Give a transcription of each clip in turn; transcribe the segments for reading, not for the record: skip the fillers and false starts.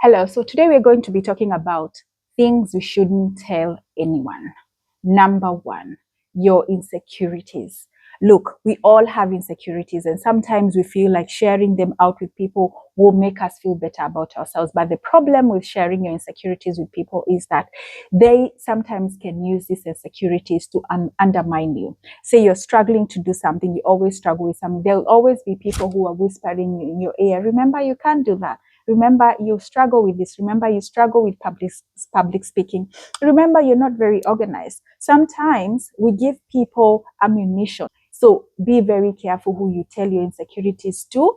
Hello, so today we're going to be talking about things we shouldn't tell anyone. Number one, your insecurities. Look, we all have insecurities, and sometimes we feel like sharing them out with people will make us feel better about ourselves. But the problem with sharing your insecurities with people is that they sometimes can use these insecurities to undermine you. Say you're struggling to do something, you always struggle with something. There'll always be people who are whispering in your ear, remember, you can't do that. Remember, you struggle with this. Remember, you struggle with public speaking. Remember, you're not very organized. Sometimes we give people ammunition. So be very careful who you tell your insecurities to.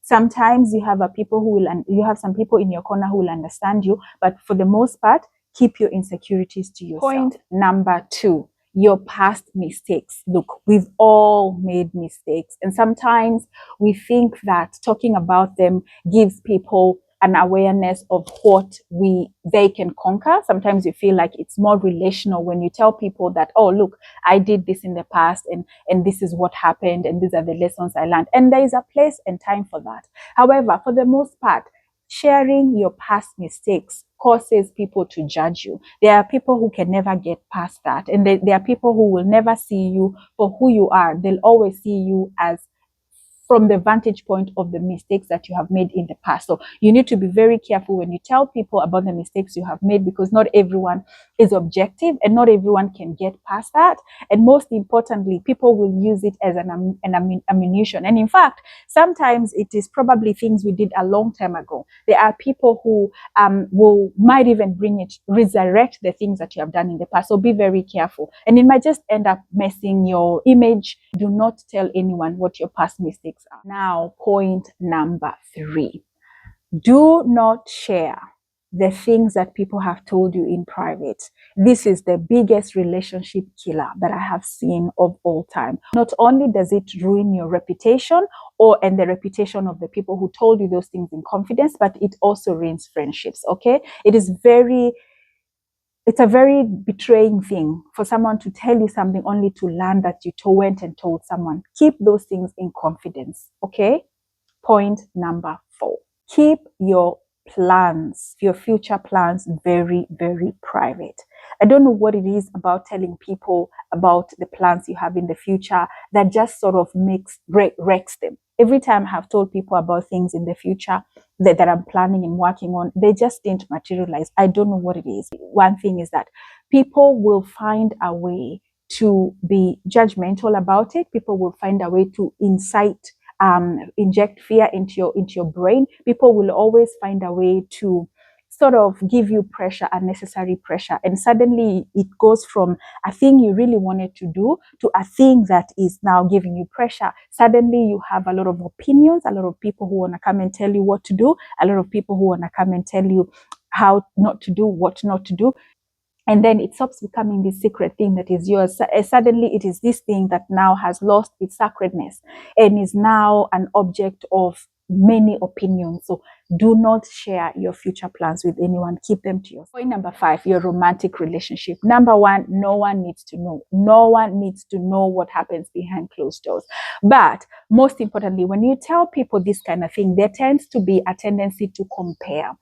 Sometimes you have you have some people in your corner who will understand you, but for the most part, keep your insecurities to yourself. Point number two, your past mistakes. Look, we've all made mistakes, and sometimes we think that talking about them gives people an awareness of what they can conquer. Sometimes you feel like it's more relational when you tell people that, oh, look, I did this in the past and this is what happened and these are the lessons I learned. And there is a place and time for that. However, for the most part, sharing your past mistakes causes people to judge you. There are people who can never get past that. And there are people who will never see you for who you are. They'll always see you as from the vantage point of the mistakes that you have made in the past. So you need to be very careful when you tell people about the mistakes you have made, because not everyone is objective and not everyone can get past that. And most importantly, people will use it as an ammunition. And in fact, sometimes it is probably things we did a long time ago. There are people who might even resurrect the things that you have done in the past. So be very careful. And it might just end up messing your image. Do not tell anyone what your past mistakes are. Now, point number three. Do not share the things that people have told you in private. This is the biggest relationship killer that I have seen of all time. Not only does it ruin your reputation and the reputation of the people who told you those things in confidence, but it also ruins friendships, okay? It's a very betraying thing for someone to tell you something only to learn that you went and told someone. Keep those things in confidence, okay? Point number four. Keep your plans, your future plans, very, very private. I don't know what it is about telling people about the plans you have in the future that just sort of wrecks them. Every time I have told people about things in the future that I'm planning and working on, they just didn't materialize. I don't know what it is. One thing is that people will find a way to be judgmental about it. People will find a way to inject fear into your brain. People will always find a way to sort of give you pressure, unnecessary pressure. And suddenly it goes from a thing you really wanted to do to a thing that is now giving you pressure. Suddenly you have a lot of opinions, a lot of people who want to come and tell you what to do, a lot of people who want to come and tell you how not to do, what not to do. And then it stops becoming this secret thing that is yours. Suddenly it is this thing that now has lost its sacredness and is now an object of many opinions. So do not share your future plans with anyone. Keep them to yourself. Point number five, your romantic relationship. Number one, no one needs to know. No one needs to know what happens behind closed doors. But most importantly, when you tell people this kind of thing, there tends to be a tendency to compare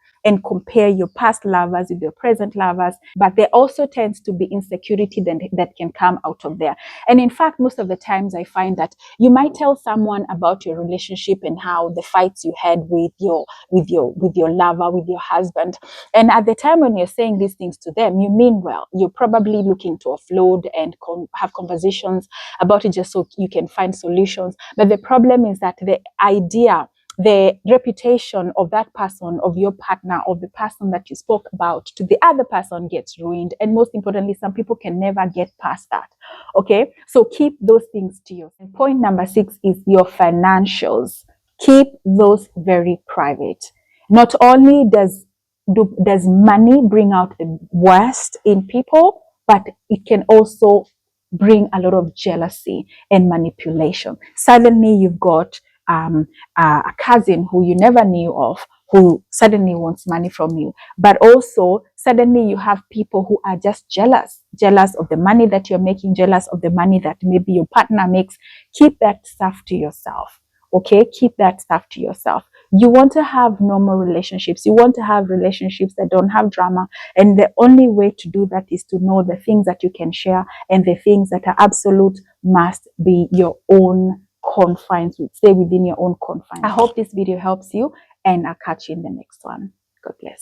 your past lovers with your present lovers, but there also tends to be insecurity that can come out of there. And in fact, most of the times I find that you might tell someone about your relationship and how the fights you had with your lover, with your husband. And at the time when you're saying these things to them, you mean well. You're probably looking to offload and have conversations about it just so you can find solutions. But the problem is that the reputation of that person, of your partner, of the person that you spoke about to the other person gets ruined. And most importantly, some people can never get past that. Okay, so keep those things to you. And point number six is your financials. Keep those very private. Not only does money bring out the worst in people, but it can also bring a lot of jealousy and manipulation. Suddenly you've got a cousin who you never knew of, who suddenly wants money from you. But also, suddenly you have people who are just jealous of the money that you're making, jealous of the money that maybe your partner makes. Keep that stuff to yourself, okay? Keep that stuff to yourself. You want to have normal relationships. You want to have relationships that don't have drama. And the only way to do that is to know the things that you can share and the things that are absolute must be your own confines. Stay within your own confines. I hope this video helps you, and I'll catch you in the next one. God bless.